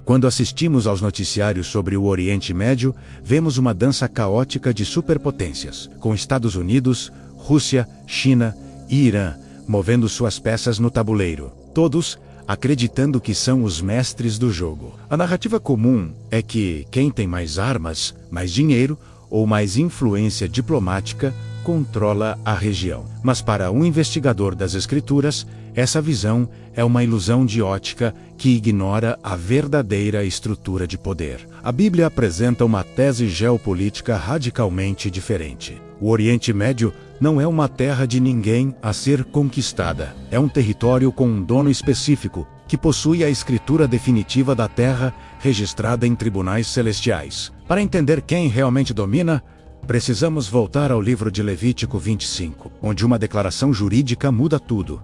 Quando assistimos aos noticiários sobre o Oriente Médio, vemos uma dança caótica de superpotências, com Estados Unidos, Rússia, China e Irã, movendo suas peças no tabuleiro. Todos acreditando que são os mestres do jogo. A narrativa comum é que quem tem mais armas, mais dinheiro ou mais influência diplomática controla a região. Mas para um investigador das Escrituras, essa visão é uma ilusão de ótica que ignora a verdadeira estrutura de poder. A Bíblia apresenta uma tese geopolítica radicalmente diferente. O Oriente Médio não é uma terra de ninguém a ser conquistada. É um território com um dono específico, que possui a escritura definitiva da terra registrada em tribunais celestiais. Para entender quem realmente domina, precisamos voltar ao livro de Levítico 25, onde uma declaração jurídica muda tudo.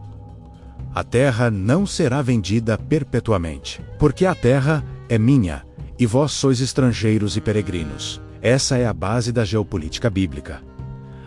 A terra não será vendida perpetuamente, porque a terra é minha, e vós sois estrangeiros e peregrinos. Essa é a base da geopolítica bíblica.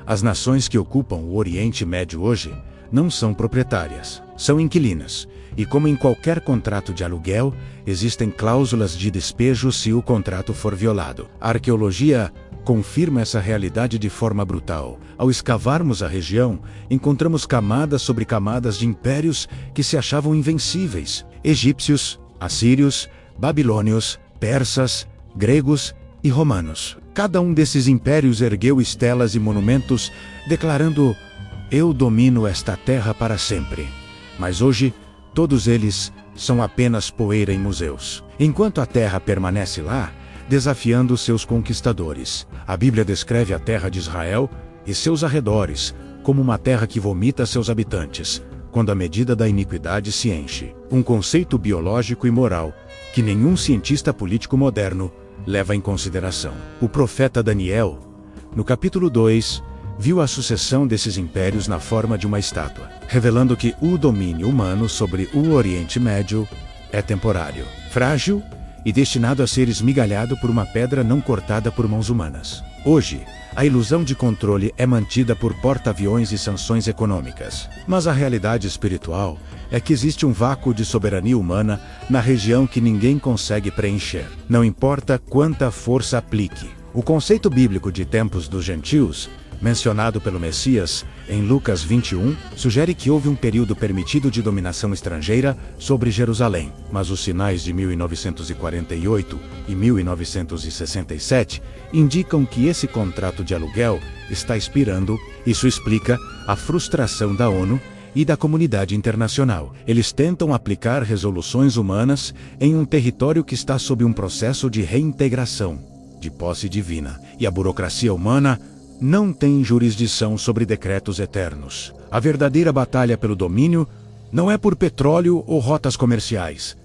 As nações que ocupam o Oriente Médio hoje não são proprietárias, são inquilinas, e como em qualquer contrato de aluguel, existem cláusulas de despejo se o contrato for violado. A arqueologia confirma essa realidade de forma brutal. Ao escavarmos a região, encontramos camadas sobre camadas de impérios que se achavam invencíveis: egípcios, assírios, babilônios, persas, gregos e romanos. Cada um desses impérios ergueu estelas e monumentos, declarando: "Eu domino esta terra para sempre." Mas hoje, todos eles são apenas poeira em museus, enquanto a terra permanece lá, desafiando seus conquistadores. A Bíblia descreve a terra de Israel e seus arredores como uma terra que vomita seus habitantes, quando a medida da iniquidade se enche. Um conceito biológico e moral que nenhum cientista político moderno leva em consideração. O profeta Daniel, no capítulo 2, viu a sucessão desses impérios na forma de uma estátua, revelando que o domínio humano sobre o Oriente Médio é temporário, frágil e destinado a ser esmigalhado por uma pedra não cortada por mãos humanas. Hoje, a ilusão de controle é mantida por porta-aviões e sanções econômicas. Mas a realidade espiritual é que existe um vácuo de soberania humana na região que ninguém consegue preencher, não importa quanta força aplique. O conceito bíblico de tempos dos gentios, mencionado pelo Messias em Lucas 21, sugere que houve um período permitido de dominação estrangeira sobre Jerusalém, mas os sinais de 1948 e 1967 indicam que esse contrato de aluguel está expirando. Isso explica a frustração da ONU e da comunidade internacional. Eles tentam aplicar resoluções humanas em um território que está sob um processo de reintegração, de posse divina, e a burocracia humana não tem jurisdição sobre decretos eternos. A verdadeira batalha pelo domínio não é por petróleo ou rotas comerciais.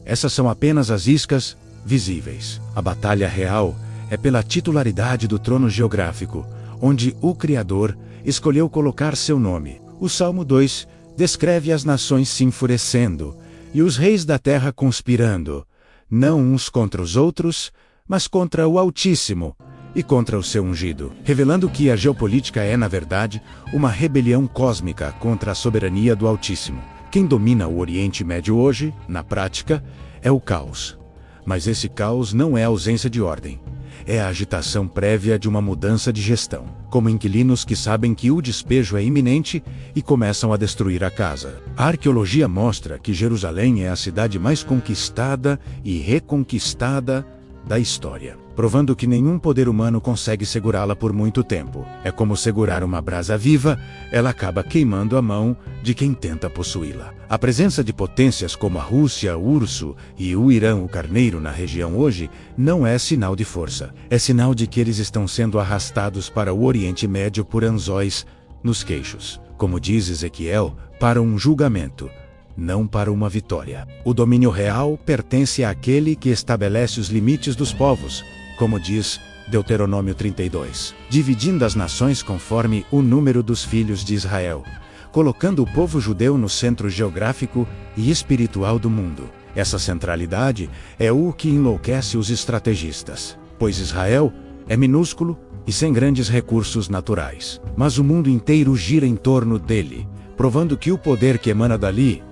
Essas são apenas as iscas visíveis. A batalha real é pela titularidade do trono geográfico, onde o Criador escolheu colocar seu nome. O Salmo 2 descreve as nações se enfurecendo e os reis da terra conspirando, não uns contra os outros, mas contra o Altíssimo e contra o seu ungido, revelando que a geopolítica é, na verdade, uma rebelião cósmica contra a soberania do Altíssimo. Quem domina o Oriente Médio hoje, na prática, é o caos. Mas esse caos não é ausência de ordem. É a agitação prévia de uma mudança de gestão, como inquilinos que sabem que o despejo é iminente e começam a destruir a casa. A arqueologia mostra que Jerusalém é a cidade mais conquistada e reconquistada da história, provando que nenhum poder humano consegue segurá-la por muito tempo. É como segurar uma brasa viva, ela acaba queimando a mão de quem tenta possuí-la. A presença de potências como a Rússia, o urso, e o Irã, o carneiro, na região hoje, não é sinal de força. É sinal de que eles estão sendo arrastados para o Oriente Médio por anzóis nos queixos, como diz Ezequiel, para um julgamento, não para uma vitória. O domínio real pertence àquele que estabelece os limites dos povos, como diz Deuteronômio 32, dividindo as nações conforme o número dos filhos de Israel, colocando o povo judeu no centro geográfico e espiritual do mundo. Essa centralidade é o que enlouquece os estrategistas, pois Israel é minúsculo e sem grandes recursos naturais, mas o mundo inteiro gira em torno dele, provando que o poder que emana dali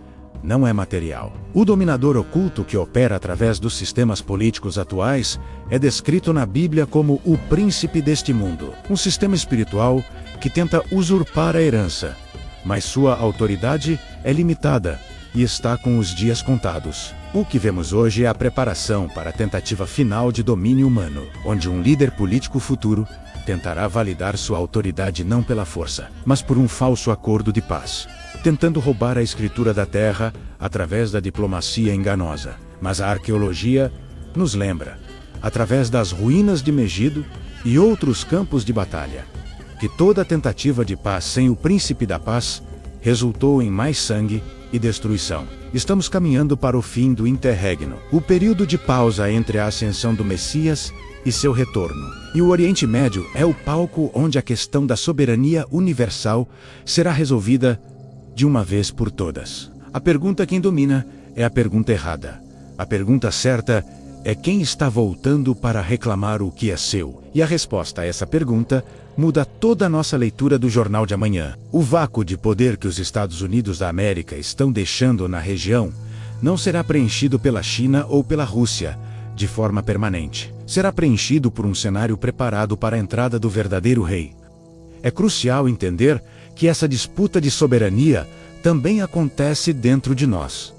não é material. O dominador oculto que opera através dos sistemas políticos atuais é descrito na Bíblia como o príncipe deste mundo, um sistema espiritual que tenta usurpar a herança, mas sua autoridade é limitada e está com os dias contados. O que vemos hoje é a preparação para a tentativa final de domínio humano, onde um líder político futuro tentará validar sua autoridade não pela força, mas por um falso acordo de paz, tentando roubar a escritura da terra através da diplomacia enganosa. Mas a arqueologia nos lembra, através das ruínas de Megido e outros campos de batalha, que toda tentativa de paz sem o príncipe da paz resultou em mais sangue e destruição. Estamos caminhando para o fim do interregno, o período de pausa entre a ascensão do Messias e seu retorno. E o Oriente Médio é o palco onde a questão da soberania universal será resolvida de uma vez por todas. A pergunta quem domina é a pergunta errada. A pergunta certa é quem está voltando para reclamar o que é seu. E a resposta a essa pergunta muda toda a nossa leitura do Jornal de Amanhã. O vácuo de poder que os Estados Unidos da América estão deixando na região não será preenchido pela China ou pela Rússia de forma permanente. Será preenchido por um cenário preparado para a entrada do verdadeiro rei. É crucial entender que essa disputa de soberania também acontece dentro de nós.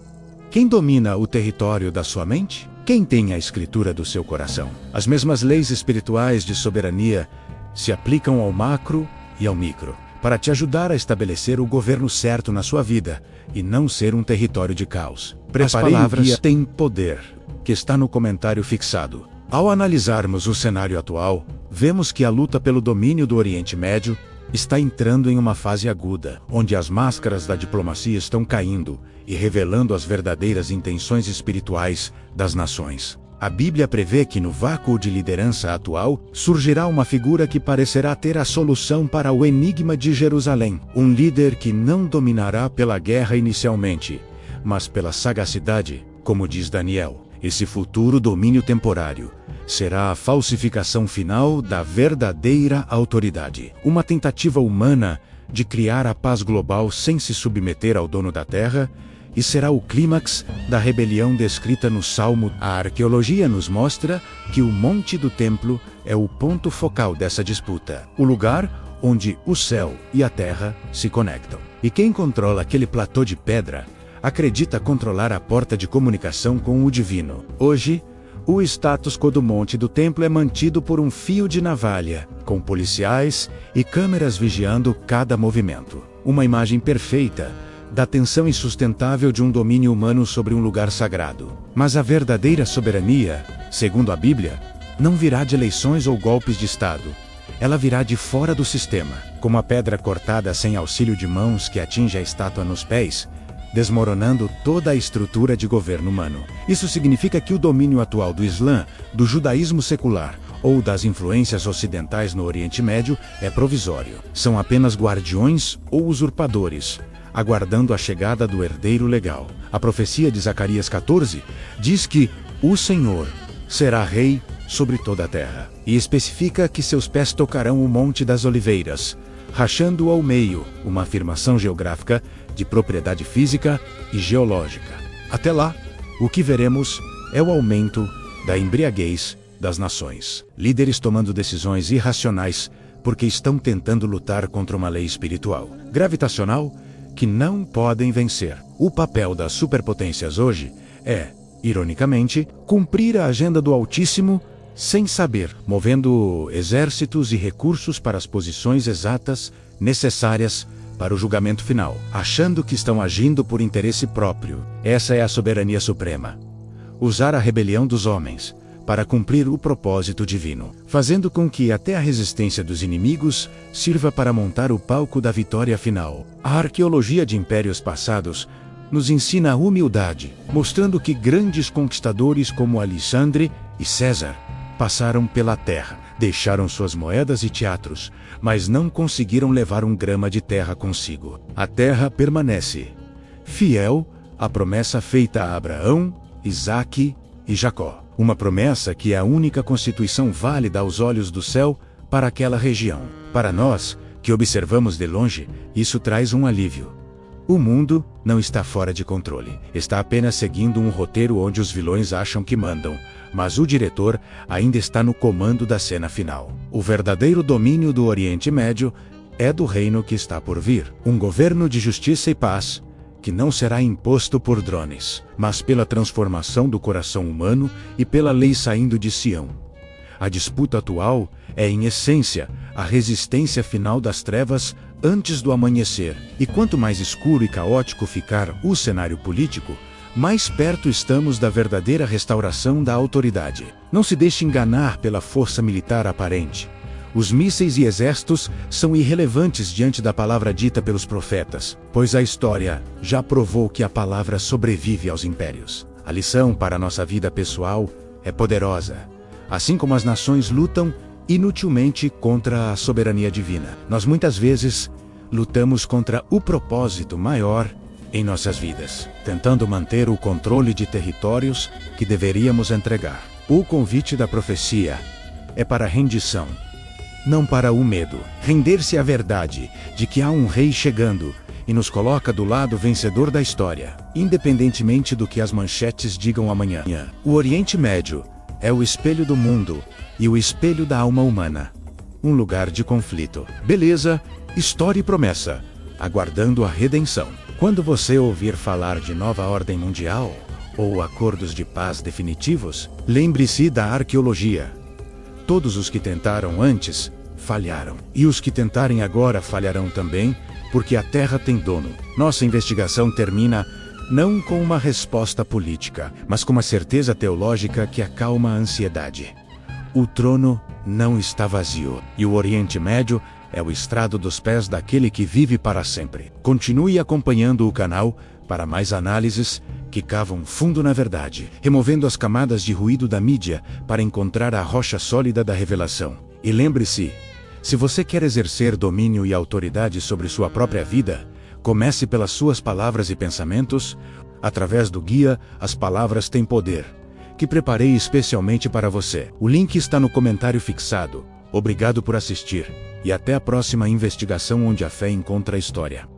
Quem domina o território da sua mente? Quem tem a escritura do seu coração? As mesmas leis espirituais de soberania se aplicam ao macro e ao micro, para te ajudar a estabelecer o governo certo na sua vida e não ser um território de caos. As palavras têm poder, que está no comentário fixado. Ao analisarmos o cenário atual, vemos que a luta pelo domínio do Oriente Médio está entrando em uma fase aguda, onde as máscaras da diplomacia estão caindo e revelando as verdadeiras intenções espirituais das nações. A Bíblia prevê que no vácuo de liderança atual surgirá uma figura que parecerá ter a solução para o enigma de Jerusalém. Um líder que não dominará pela guerra inicialmente, mas pela sagacidade, como diz Daniel. Esse futuro domínio temporário será a falsificação final da verdadeira autoridade. Uma tentativa humana de criar a paz global sem se submeter ao dono da terra, e será o clímax da rebelião descrita no Salmo. A arqueologia nos mostra que o Monte do Templo é o ponto focal dessa disputa, o lugar onde o céu e a terra se conectam. E quem controla aquele platô de pedra acredita controlar a porta de comunicação com o divino. Hoje, o status quo do Monte do Templo é mantido por um fio de navalha, com policiais e câmeras vigiando cada movimento. Uma imagem perfeita da tensão insustentável de um domínio humano sobre um lugar sagrado. Mas a verdadeira soberania, segundo a Bíblia, não virá de eleições ou golpes de Estado. Ela virá de fora do sistema, como a pedra cortada sem auxílio de mãos que atinge a estátua nos pés, desmoronando toda a estrutura de governo humano. Isso significa que o domínio atual do Islã, do judaísmo secular ou das influências ocidentais no Oriente Médio é provisório. São apenas guardiões ou usurpadores, aguardando a chegada do herdeiro legal. A profecia de Zacarias 14 diz que o Senhor será rei sobre toda a terra, e especifica que seus pés tocarão o Monte das Oliveiras, rachando-o ao meio, uma afirmação geográfica de propriedade física e geológica. Até lá, o que veremos é o aumento da embriaguez das nações. Líderes tomando decisões irracionais porque estão tentando lutar contra uma lei espiritual, gravitacional, que não podem vencer. O papel das superpotências hoje é, ironicamente, cumprir a agenda do Altíssimo sem saber, movendo exércitos e recursos para as posições exatas necessárias para o julgamento final, achando que estão agindo por interesse próprio. Essa é a soberania suprema. Usar a rebelião dos homens para cumprir o propósito divino, fazendo com que até a resistência dos inimigos sirva para montar o palco da vitória final. A arqueologia de impérios passados nos ensina a humildade, mostrando que grandes conquistadores como Alexandre e César passaram pela terra, deixaram suas moedas e teatros, mas não conseguiram levar um grama de terra consigo. A terra permanece fiel à promessa feita a Abraão, Isaque e Jacó. Uma promessa que é a única constituição válida aos olhos do céu para aquela região. Para nós, que observamos de longe, isso traz um alívio. O mundo não está fora de controle. Está apenas seguindo um roteiro onde os vilões acham que mandam, mas o diretor ainda está no comando da cena final. O verdadeiro domínio do Oriente Médio é do reino que está por vir. Um governo de justiça e paz, que não será imposto por drones, mas pela transformação do coração humano e pela lei saindo de Sião. A disputa atual é, em essência, a resistência final das trevas antes do amanhecer. E quanto mais escuro e caótico ficar o cenário político, mais perto estamos da verdadeira restauração da autoridade. Não se deixe enganar pela força militar aparente. Os mísseis e exércitos são irrelevantes diante da palavra dita pelos profetas, pois a história já provou que a palavra sobrevive aos impérios. A lição para a nossa vida pessoal é poderosa. Assim como as nações lutam inutilmente contra a soberania divina, nós muitas vezes lutamos contra o propósito maior em nossas vidas, tentando manter o controle de territórios que deveríamos entregar. O convite da profecia é para a rendição, não para o medo. Render-se à verdade de que há um rei chegando e nos coloca do lado vencedor da história, independentemente do que as manchetes digam amanhã. O Oriente Médio é o espelho do mundo e o espelho da alma humana. Um lugar de conflito, beleza, história e promessa, aguardando a redenção. Quando você ouvir falar de nova ordem mundial ou acordos de paz definitivos, lembre-se da arqueologia. Todos os que tentaram antes falharam, e os que tentarem agora falharão também, porque a Terra tem dono. Nossa investigação termina não com uma resposta política, mas com uma certeza teológica que acalma a ansiedade. O trono não está vazio, e o Oriente Médio é o estrado dos pés daquele que vive para sempre. Continue acompanhando o canal para mais análises que cavam fundo na verdade, removendo as camadas de ruído da mídia para encontrar a rocha sólida da revelação. E lembre-se, se você quer exercer domínio e autoridade sobre sua própria vida, comece pelas suas palavras e pensamentos. Através do guia As Palavras Têm Poder, que preparei especialmente para você. O link está no comentário fixado. Obrigado por assistir, e até a próxima investigação onde a fé encontra a história.